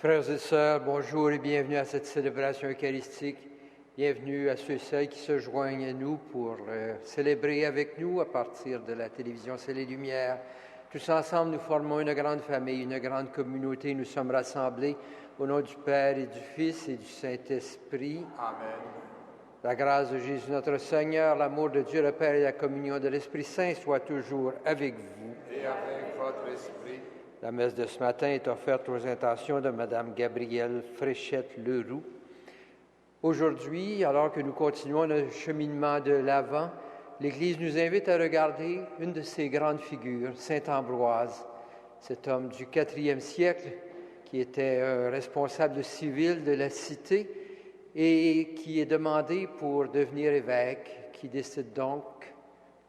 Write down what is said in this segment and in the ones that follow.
Frères et sœurs, bonjour et bienvenue à cette célébration eucharistique. Bienvenue à ceux et celles qui se joignent à nous pour célébrer avec nous à partir de la télévision C'est les Lumières. Tous ensemble, nous formons une grande famille, une grande communauté. Nous sommes rassemblés au nom du Père et du Fils et du Saint-Esprit. Amen. La grâce de Jésus notre Seigneur, l'amour de Dieu le Père et la communion de l'Esprit Saint soient toujours avec vous. Et avec votre esprit. La messe de ce matin est offerte aux intentions de Mme Gabrielle Fréchette-Leroux. Aujourd'hui, alors que nous continuons notre cheminement de l'Avent, l'Église nous invite à regarder une de ses grandes figures, saint Ambroise, cet homme du IVe siècle qui était un responsable civil de la cité et qui est demandé pour devenir évêque, qui décide donc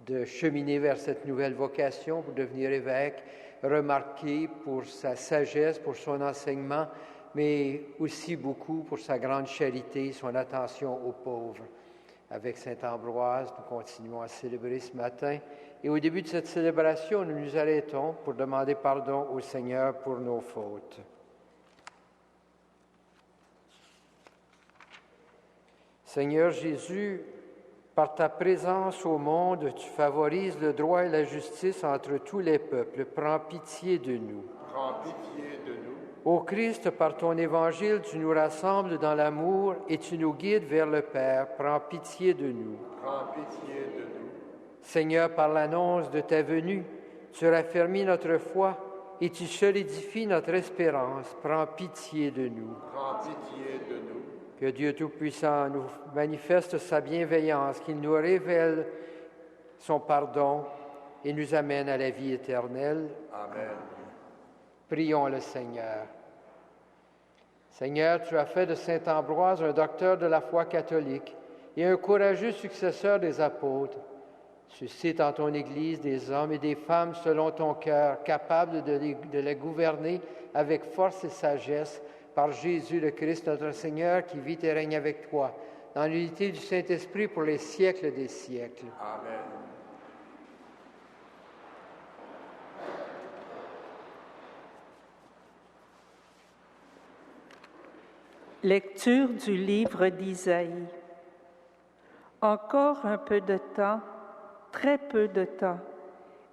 de cheminer vers cette nouvelle vocation pour devenir évêque, remarqué pour sa sagesse, pour son enseignement, mais aussi beaucoup pour sa grande charité, son attention aux pauvres. Avec saint Ambroise, nous continuons à célébrer ce matin. Et au début de cette célébration, nous nous arrêtons pour demander pardon au Seigneur pour nos fautes. Seigneur Jésus, par ta présence au monde, tu favorises le droit et la justice entre tous les peuples. Prends pitié de nous. Prends pitié de nous. Ô Christ, par ton évangile, tu nous rassembles dans l'amour et tu nous guides vers le Père. Prends pitié de nous. Prends pitié de nous. Seigneur, par l'annonce de ta venue, tu raffermis notre foi et tu solidifies notre espérance. Prends pitié de nous. Prends pitié de nous. Que Dieu Tout-Puissant nous manifeste sa bienveillance, qu'il nous révèle son pardon et nous amène à la vie éternelle. Amen. Prions le Seigneur. Seigneur, tu as fait de saint Ambroise un docteur de la foi catholique et un courageux successeur des apôtres. Suscite en ton Église des hommes et des femmes selon ton cœur, capables de la gouverner avec force et sagesse, par Jésus le Christ, notre Seigneur, qui vit et règne avec toi, dans l'unité du Saint-Esprit pour les siècles des siècles. Amen. Lecture du livre d'Isaïe. Encore un peu de temps, très peu de temps,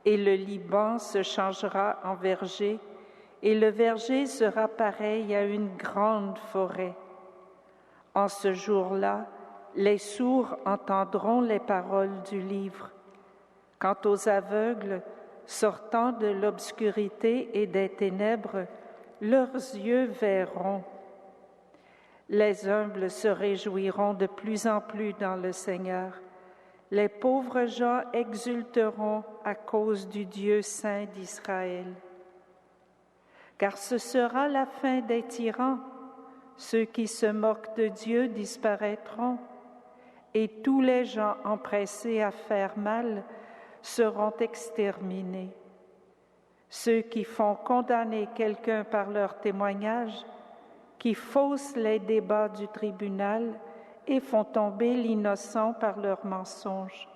et le Liban se changera en verger, et le verger sera pareil à une grande forêt. En ce jour-là, les sourds entendront les paroles du livre. Quant aux aveugles, sortant de l'obscurité et des ténèbres, leurs yeux verront. Les humbles se réjouiront de plus en plus dans le Seigneur. Les pauvres gens exulteront à cause du Dieu saint d'Israël. Car ce sera la fin des tyrans. Ceux qui se moquent de Dieu disparaîtront, et tous les gens empressés à faire mal seront exterminés. Ceux qui font condamner quelqu'un par leur témoignage, qui faussent les débats du tribunal et font tomber l'innocent par leurs mensonges.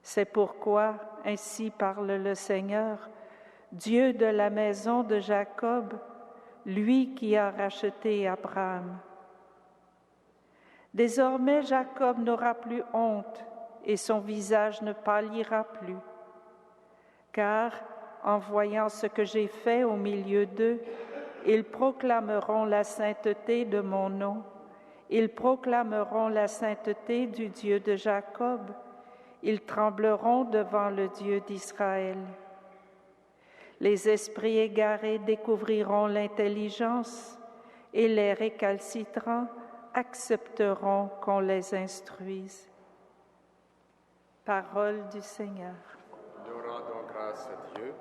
C'est pourquoi, ainsi parle le Seigneur, Dieu de la maison de Jacob, lui qui a racheté Abraham. Désormais, Jacob n'aura plus honte et son visage ne pâlira plus. Car, en voyant ce que j'ai fait au milieu d'eux, ils proclameront la sainteté de mon nom. Ils proclameront la sainteté du Dieu de Jacob. Ils trembleront devant le Dieu d'Israël. Les esprits égarés découvriront l'intelligence et les récalcitrants accepteront qu'on les instruise. Parole du Seigneur. Nous rendons grâce à Dieu.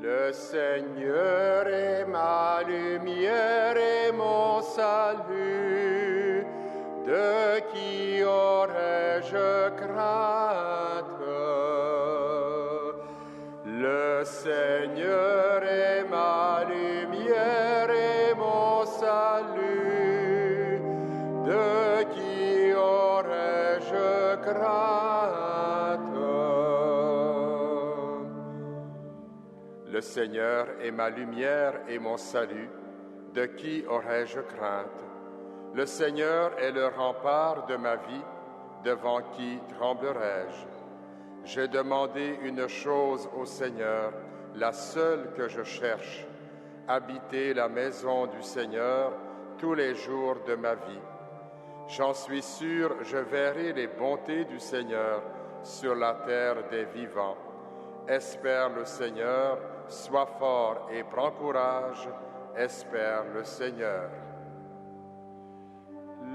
Le Seigneur est ma lumière et mon salut. De qui aurais-je crainte? Le Seigneur est ma lumière et mon salut. crainte. Le Seigneur est ma lumière et mon salut. De qui aurais-je crainte? Le Seigneur est le rempart de ma vie. Devant qui tremblerais-je? J'ai demandé une chose au Seigneur, la seule que je cherche, habiter la maison du Seigneur tous les jours de ma vie. J'en suis sûr, je verrai les bontés du Seigneur sur la terre des vivants. Espère le Seigneur, sois fort et prends courage, espère le Seigneur.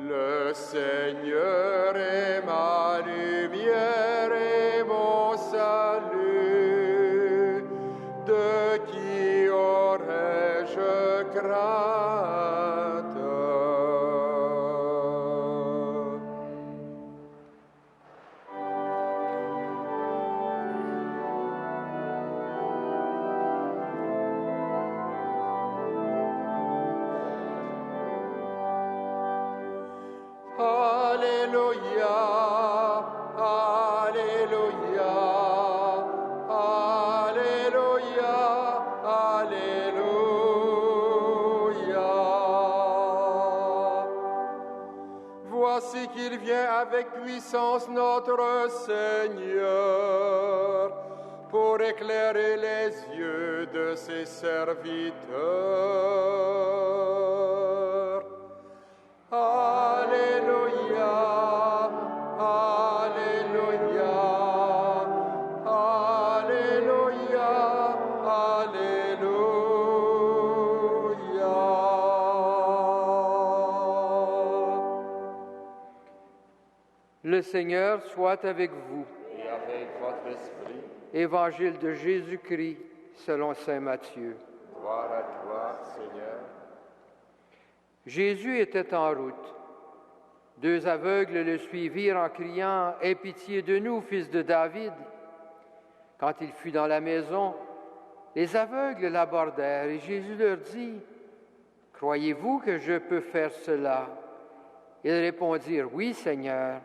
Le Seigneur est ma lumière et mon salut. De qui aurais-je crainte? Alléluia, Alléluia, Alléluia, Alléluia. Voici qu'il vient avec puissance notre Seigneur pour éclairer les yeux de ses serviteurs. Alléluia, Alléluia, Alléluia, Alléluia. Le Seigneur soit avec vous. Et avec votre esprit, Évangile de Jésus-Christ selon saint Matthieu. gloire à toi, Seigneur. Jésus était en route. Deux aveugles le suivirent en criant « Aie pitié de nous, fils de David !» Quand il fut dans la maison, les aveugles l'abordèrent et Jésus leur dit « Croyez-vous que je peux faire cela ?» Ils répondirent « Oui, Seigneur. »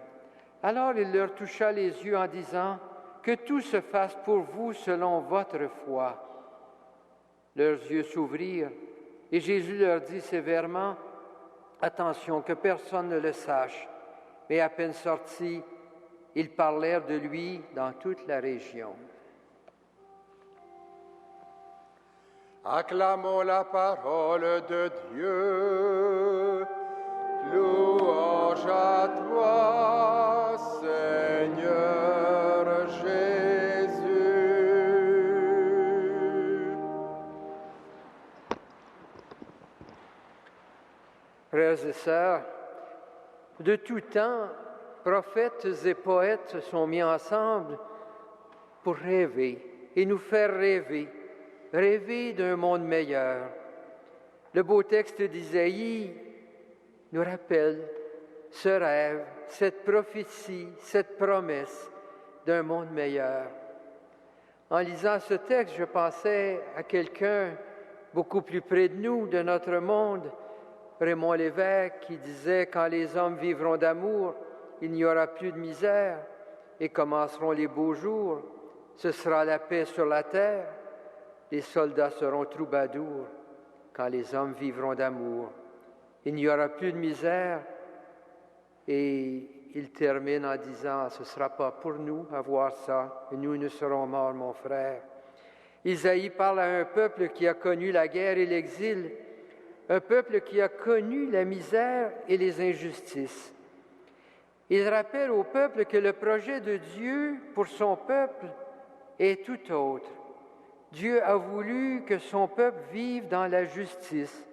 Alors il leur toucha les yeux en disant « Que tout se fasse pour vous selon votre foi. » Leurs yeux s'ouvrirent et Jésus leur dit sévèrement « Attention, que personne ne le sache. » Mais à peine sortis, ils parlèrent de lui dans toute la région. Acclamons la parole de Dieu. Louange à toi, Seigneur Jésus. Frères et sœurs, de tout temps, prophètes et poètes se sont mis ensemble pour rêver et nous faire rêver d'un monde meilleur. Le beau texte d'Isaïe nous rappelle ce rêve, cette prophétie, cette promesse d'un monde meilleur. En lisant ce texte, je pensais à quelqu'un beaucoup plus près de nous, de notre monde, Raymond Lévesque, qui disait « Quand les hommes vivront d'amour, il n'y aura plus de misère et commenceront les beaux jours. Ce sera la paix sur la terre. Les soldats seront troubadours quand les hommes vivront d'amour. Il n'y aura plus de misère. » Et il termine en disant « Ce ne sera pas pour nous à voir ça, et nous serons morts, mon frère. » Isaïe parle à un peuple qui a connu la guerre et l'exil, un peuple qui a connu la misère et les injustices. Il rappelle au peuple que le projet de Dieu pour son peuple est tout autre. Dieu a voulu que son peuple vive dans la justice.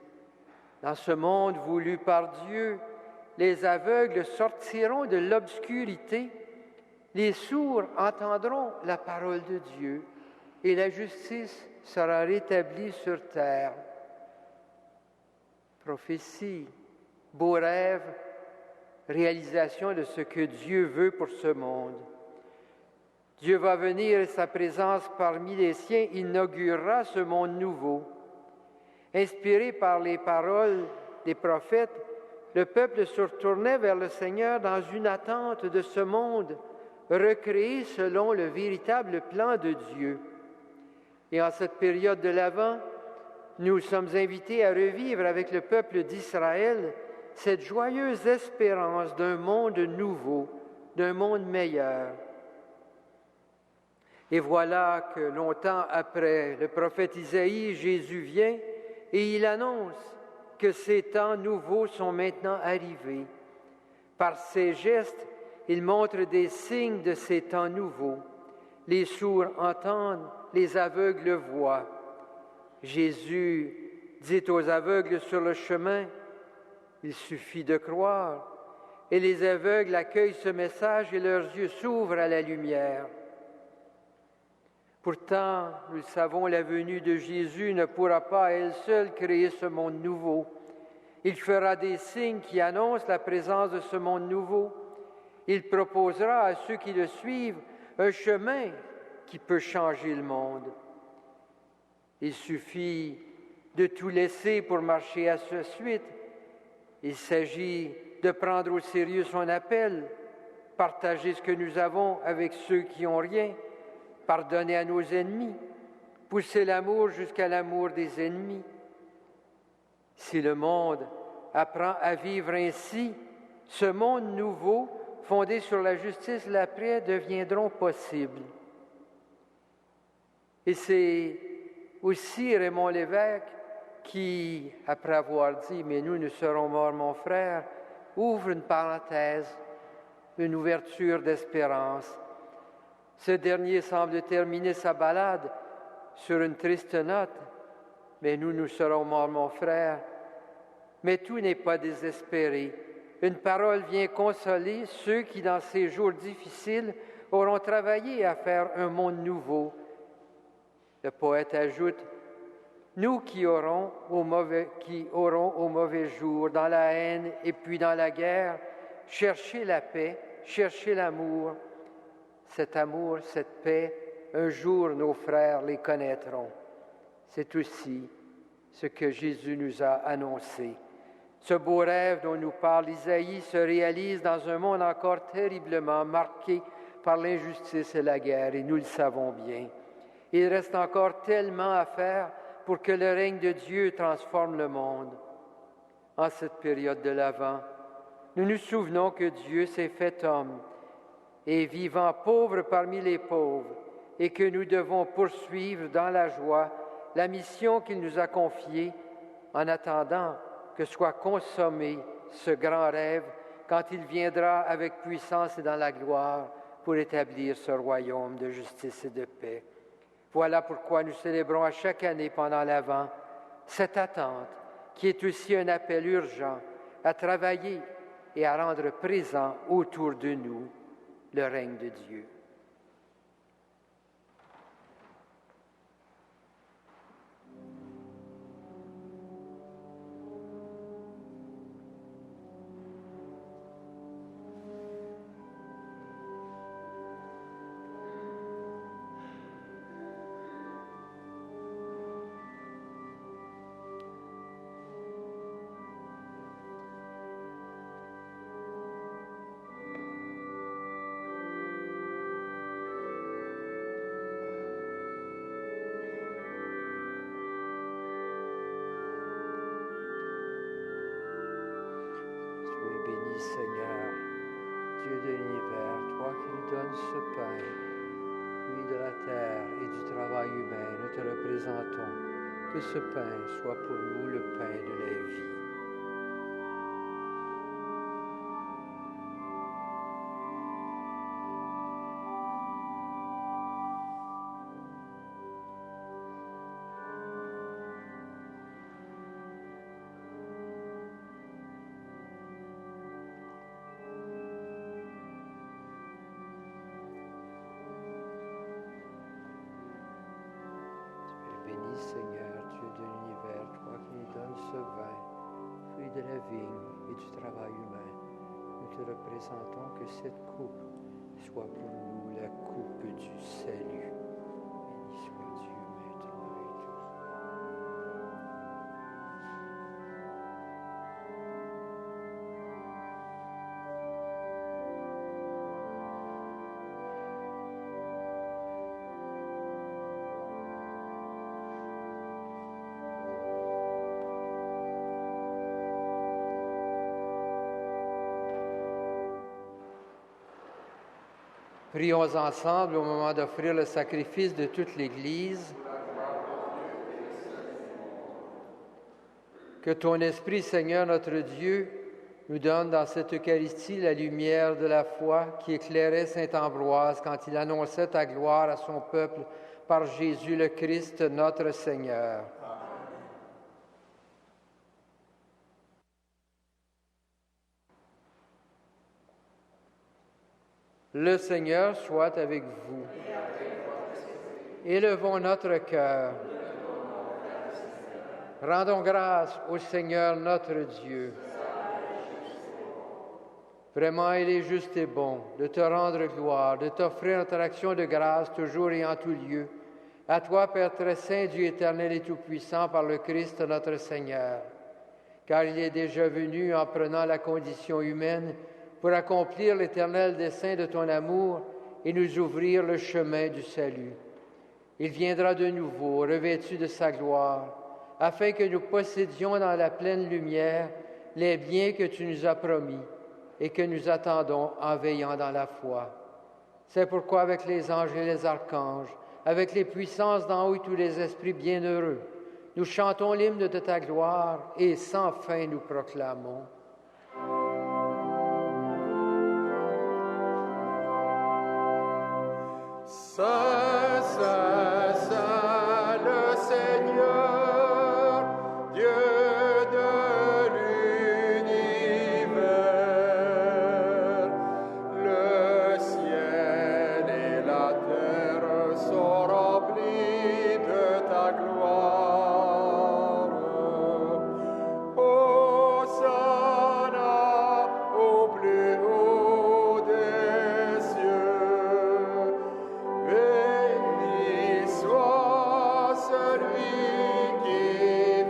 Dans ce monde voulu par Dieu, les aveugles sortiront de l'obscurité, les sourds entendront la parole de Dieu et la justice sera rétablie sur terre. Prophétie, beau rêve, réalisation de ce que Dieu veut pour ce monde. Dieu va venir et sa présence parmi les siens inaugurera ce monde nouveau. Inspiré par les paroles des prophètes, le peuple se retournait vers le Seigneur dans une attente de ce monde recréé selon le véritable plan de Dieu. Et en cette période de l'Avent, nous sommes invités à revivre avec le peuple d'Israël cette joyeuse espérance d'un monde nouveau, d'un monde meilleur. Et voilà que longtemps après le prophète Isaïe, Jésus vient et il annonce que ces temps nouveaux sont maintenant arrivés. Par ses gestes, il montre des signes de ces temps nouveaux. Les sourds entendent, les aveugles voient. Jésus dit aux aveugles sur le chemin, il suffit de croire. Et les aveugles accueillent ce message et leurs yeux s'ouvrent à la lumière. Pourtant, nous le savons, la venue de Jésus ne pourra pas à elle seule créer ce monde nouveau. Il fera des signes qui annoncent la présence de ce monde nouveau. Il proposera à ceux qui le suivent un chemin qui peut changer le monde. Il suffit de tout laisser pour marcher à sa suite. Il s'agit de prendre au sérieux son appel, partager ce que nous avons avec ceux qui n'ont rien, pardonner à nos ennemis, pousser l'amour jusqu'à l'amour des ennemis. Si le monde apprend à vivre ainsi, ce monde nouveau, fondé sur la justice et la paix, deviendront possibles. Et c'est aussi Raymond Lévesque qui, après avoir dit « Mais nous serons morts, mon frère », ouvre une parenthèse, une ouverture d'espérance. Ce dernier semble terminer sa ballade sur une triste note. « Mais nous serons morts, mon frère ». Mais tout n'est pas désespéré. Une parole vient consoler ceux qui, dans ces jours difficiles, auront travaillé à faire un monde nouveau. Le poète ajoute, « Nous qui aurons au mauvais jour, dans la haine et puis dans la guerre, chercher la paix, chercher l'amour. Cet amour, cette paix, un jour nos frères les connaîtront. » C'est aussi ce que Jésus nous a annoncé. Ce beau rêve dont nous parle Isaïe se réalise dans un monde encore terriblement marqué par l'injustice et la guerre, et nous le savons bien. Il reste encore tellement à faire pour que le règne de Dieu transforme le monde. En cette période de l'Avent, nous nous souvenons que Dieu s'est fait homme et vivant pauvre parmi les pauvres, et que nous devons poursuivre dans la joie la mission qu'il nous a confiée en attendant que soit consommé ce grand rêve quand il viendra avec puissance et dans la gloire pour établir ce royaume de justice et de paix. Voilà pourquoi nous célébrons à chaque année pendant l'Avent cette attente qui est aussi un appel urgent à travailler et à rendre présent autour de nous le règne de Dieu. Seigneur, Dieu de l'univers, toi qui nous donnes ce pain, fruit de la terre et du travail humain, nous te représentons. Que ce pain soit pour nous le pain de la vie. Seigneur, Dieu de l'univers, toi qui nous donnes ce vin, fruit de la vigne et du travail humain, nous te représentons que cette coupe soit pour nous la coupe du salut. Béni soit Dieu maintenant et toujours. Prions ensemble au moment d'offrir le sacrifice de toute l'Église. Que ton Esprit, Seigneur notre Dieu, nous donne dans cette Eucharistie la lumière de la foi qui éclairait saint Ambroise quand il annonçait ta gloire à son peuple par Jésus le Christ, notre Seigneur. Le Seigneur soit avec vous. Élevons notre cœur. Rendons grâce au Seigneur notre Dieu. Vraiment, il est juste et bon de te rendre gloire, de t'offrir notre action de grâce toujours et en tout lieu. À toi, Père très saint, Dieu éternel et tout-puissant, par le Christ notre Seigneur. Car il est déjà venu en prenant la condition humaine pour accomplir l'éternel dessein de ton amour et nous ouvrir le chemin du salut. Il viendra de nouveau, revêtu de sa gloire, afin que nous possédions dans la pleine lumière les biens que tu nous as promis et que nous attendons en veillant dans la foi. C'est pourquoi avec les anges et les archanges, avec les puissances d'en haut et tous les esprits bienheureux, nous chantons l'hymne de ta gloire et sans fin nous proclamons. Saint, Saint, Saint, le Seigneur, Dieu de l'univers. Le ciel et la terre sont remplis de ta gloire. Hosanna au plus haut des cieux. Béni soit celui qui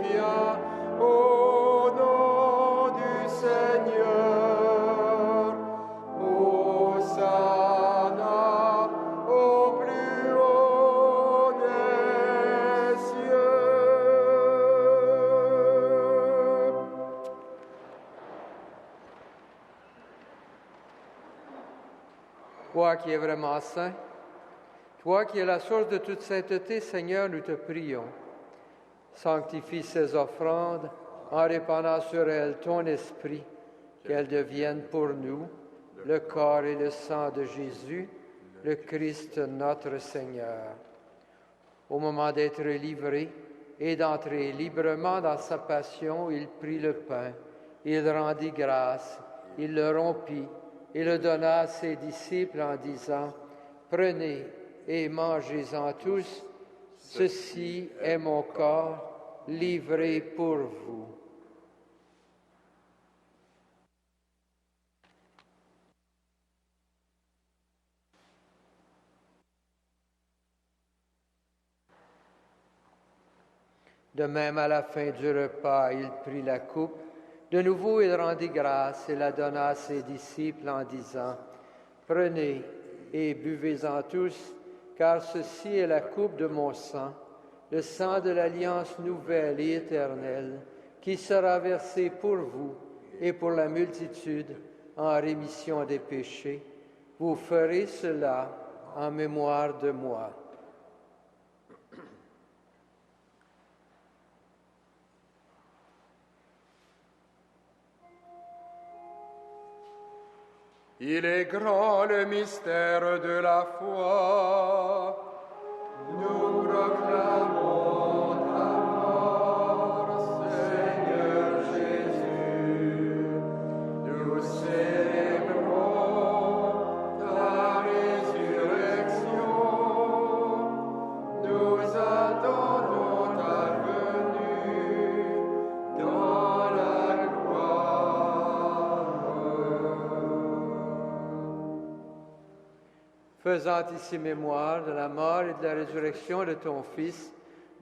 vient au nom du Seigneur. Hosanna au plus haut des cieux. Toi qui es vraiment saint, toi qui es la source de toute sainteté, Seigneur, nous te prions. Sanctifie ces offrandes en répandant sur elles ton esprit, qu'elles deviennent pour nous le corps et le sang de Jésus, le Christ notre Seigneur. Au moment d'être livré et d'entrer librement dans sa passion, il prit le pain, il rendit grâce, il le rompit et le donna à ses disciples en disant, « Prenez et mangez-en tous, ceci est mon corps livré pour vous. » De même, à la fin du repas, il prit la coupe. De nouveau, il rendit grâce et la donna à ses disciples en disant, « Prenez et buvez-en tous, car ceci est la coupe de mon sang, le sang de l'alliance nouvelle et éternelle, qui sera versé pour vous et pour la multitude en rémission des péchés. Vous ferez cela en mémoire de moi. » Il est grand le mystère de la foi. Nous proclamons ta mort, Seigneur Jésus. Nous célébrons ta résurrection. Nous attendons ta venue dans la Faisant ici mémoire de la mort et de la résurrection de ton Fils,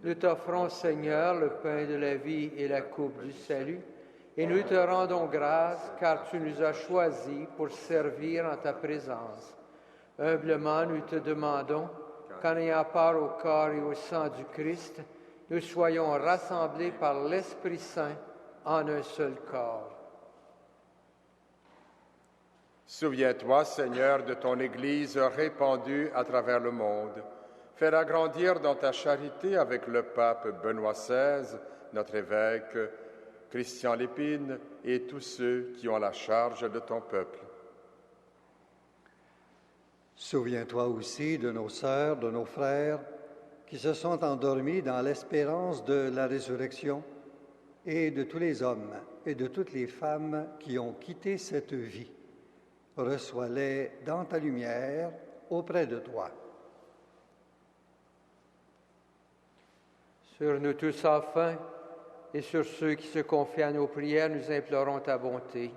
nous t'offrons, Seigneur, le pain de la vie et la coupe du salut, et nous te rendons grâce car tu nous as choisis pour servir en ta présence. Humblement, nous te demandons qu'en ayant part au corps et au sang du Christ, nous soyons rassemblés par l'Esprit Saint en un seul corps. Souviens-toi, Seigneur, de ton Église répandue à travers le monde. Fais-la grandir dans ta charité avec le pape Benoît XVI, notre évêque, Christian Lépine et tous ceux qui ont la charge de ton peuple. Souviens-toi aussi de nos sœurs, de nos frères qui se sont endormis dans l'espérance de la résurrection et de tous les hommes et de toutes les femmes qui ont quitté cette vie. Reçois-les dans ta lumière auprès de toi. Sur nous tous enfin, et sur ceux qui se confient à nos prières, nous implorons ta bonté.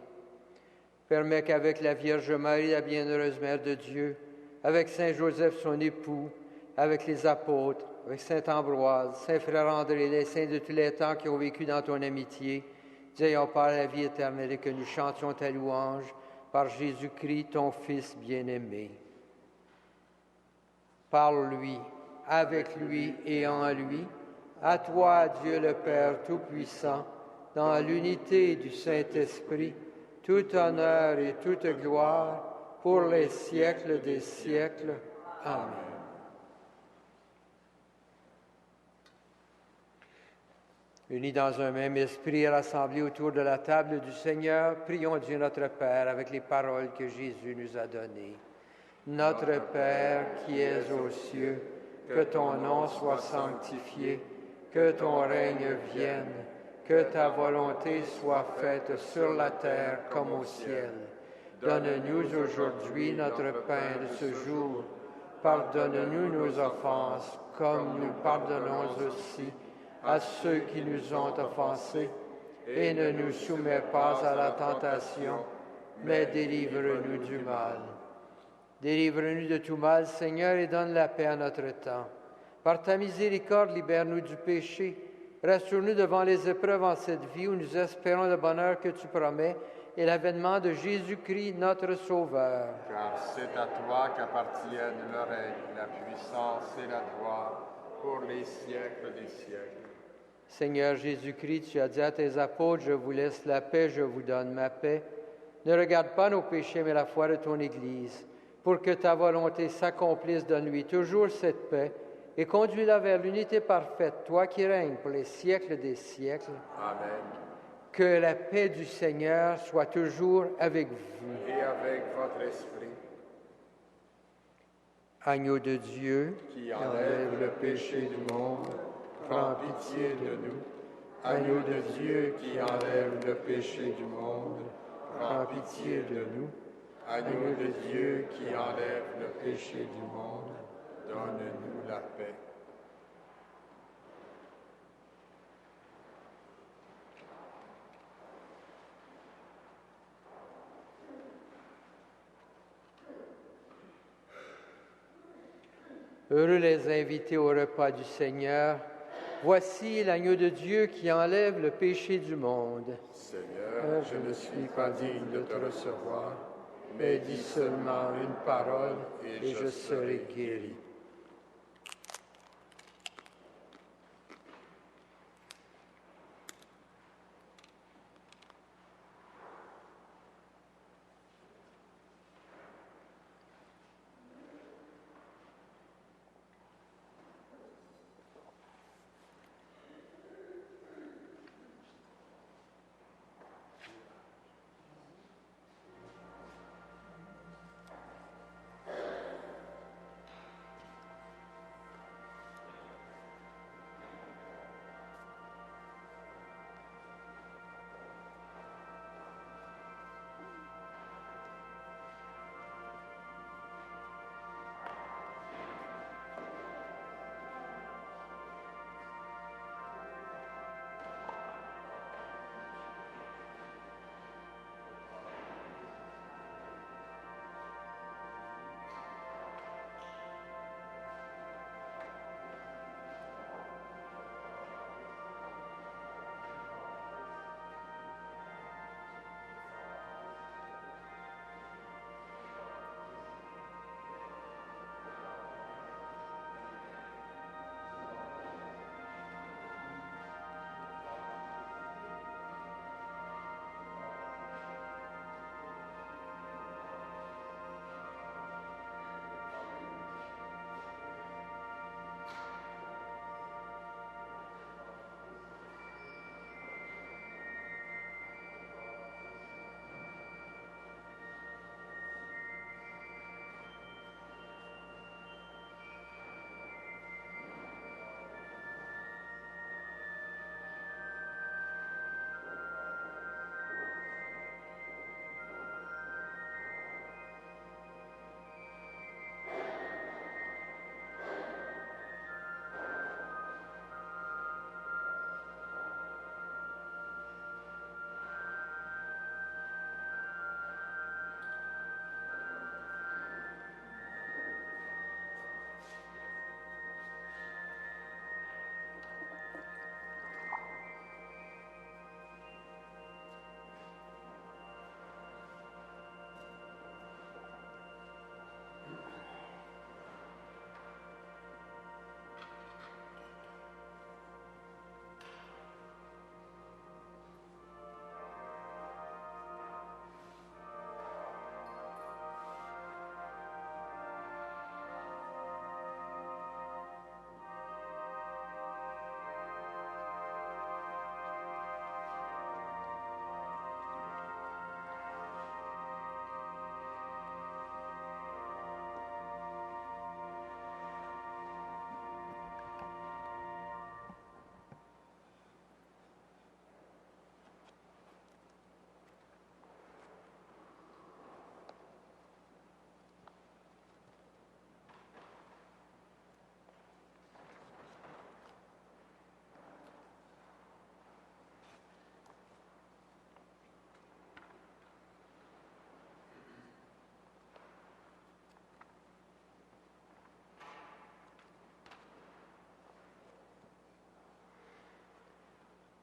Permets qu'avec la Vierge Marie, la bienheureuse Mère de Dieu, avec Saint Joseph, son époux, avec les apôtres, avec Saint Ambroise, Saint Frère André, les saints de tous les temps qui ont vécu dans ton amitié, nous ayons part à la vie éternelle et que nous chantions ta louange par Jésus-Christ, ton Fils bien-aimé. Par lui, avec lui et en lui, à toi, Dieu le Père Tout-Puissant, dans l'unité du Saint-Esprit, tout honneur et toute gloire, pour les siècles des siècles. Amen. Unis dans un même esprit, rassemblés autour de la table du Seigneur, prions Dieu notre Père avec les paroles que Jésus nous a données. Notre Père qui es aux cieux, que ton nom soit sanctifié, que ton règne vienne, que ta volonté soit faite sur la terre comme au ciel. Donne-nous aujourd'hui notre pain de ce jour. Pardonne-nous nos offenses, comme nous pardonnons aussi à ceux qui nous ont offensés. Et ne nous soumets pas à la tentation, mais délivre-nous du mal. Délivre-nous de tout mal, Seigneur, et donne la paix à notre temps. Par ta miséricorde, libère-nous du péché. Rassure-nous devant les épreuves en cette vie où nous espérons le bonheur que tu promets et l'avènement de Jésus-Christ, notre Sauveur. Car c'est à toi qu'appartiennent le règne, la puissance et la gloire pour les siècles des siècles. Seigneur Jésus-Christ, tu as dit à tes apôtres, je vous laisse la paix, je vous donne ma paix. Ne regarde pas nos péchés, mais la foi de ton Église. Pour que ta volonté s'accomplisse, donne-lui toujours cette paix et conduis-la vers l'unité parfaite, toi qui règnes pour les siècles des siècles. Amen. Que la paix du Seigneur soit toujours avec vous. Et avec votre esprit. Agneau de Dieu, Qui enlève le péché du monde, prends pitié de nous. Agneau de Dieu qui enlève le péché du monde, prends pitié de nous. Agneau de Dieu qui enlève le péché du monde, donne-nous la paix. Heureux les invités au repas du Seigneur. Voici l'agneau de Dieu qui enlève le péché du monde. Seigneur, je ne suis pas digne de te recevoir, mais dis seulement une parole et je serai guéri.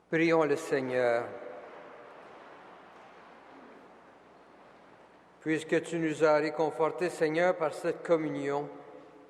Prions le Seigneur. Puisque tu nous as réconfortés, Seigneur, par cette communion,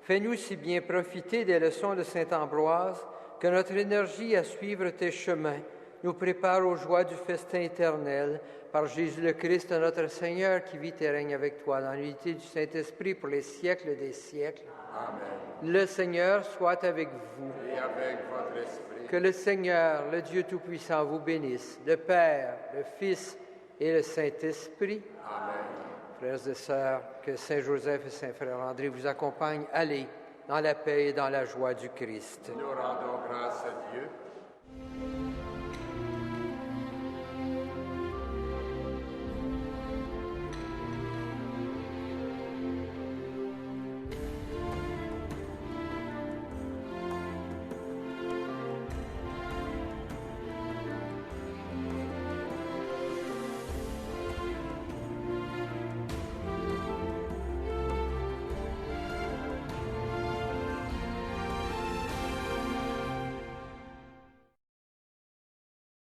fais-nous si bien profiter des leçons de saint Ambroise que notre énergie à suivre tes chemins nous prépare aux joies du festin éternel par Jésus le Christ, notre Seigneur, qui vit et règne avec toi dans l'unité du Saint-Esprit pour les siècles des siècles. Amen. Le Seigneur soit avec vous. Et avec votre esprit. Que le Seigneur, le Dieu Tout-Puissant, vous bénisse, le Père, le Fils et le Saint-Esprit. Amen. Frères et sœurs, que Saint Joseph et Saint Frère André vous accompagnent. Allez dans la paix et dans la joie du Christ. Nous rendons grâce à Dieu.